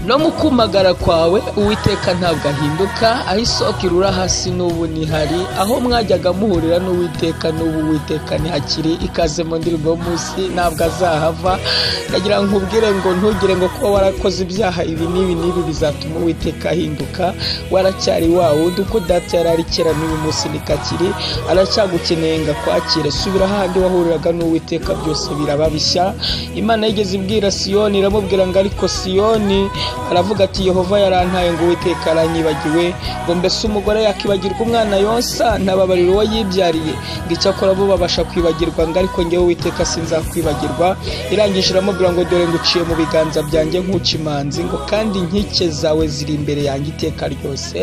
no mukumagara kwawe Uwiteka ntabwo ahinduka, aho isoko irura hasi n'ubu nihari, aho mwajyaga muhurira n'Uwiteka n'ubu Uwiteka ntihakiri. Ikaze mu ndirimbo y'umunsi ntabwo azahava. Ndagira ngo nkubwire ngo ntugire ngo kuba warakoze ibyaha ibi n'ibi bizatuma Uwiteka ahinduka. Waracyari wawe uko data yarari kera n'uyu munsi nikakiri, aracyagukeneye ngo akwakire. Subira handi wahuriraga n'Uwiteka byose biraba bishya. Imana yigeze ibwira Siyoni, iramubwira ngo ariko Siyoni aravuga ati Yehova yarantaye ngo Uwiteka aranyibagiwe, ngo mbese umugore yakibagirwa umwana yonsa ntababarira uwo yibyariye, ngo icyakora bo babasha kwibagirwa, ngo ariko njyewe Uwiteka sinzakwibagirwa. Irangije iramubwira ngo dore nguciye mu biganza byanjye nk'uca imanzi, ngo kandi inkike zawe ziri imbere yanjye iteka ryose.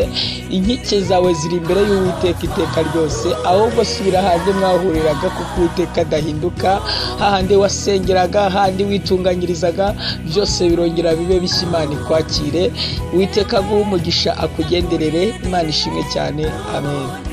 Inkike zawe ziri imbere y'Uwiteka iteka ryose. Ahubwo subira handi mwahuriraga kuko Uwiteka adahinduka, hahandi wasengeraga, hahandi witunganyirizaga, byose birongera bibe bishya. Imana ikwakire. Uwiteka aguhe umugisha akugenderere. Imana ishimwe cyane. Amen.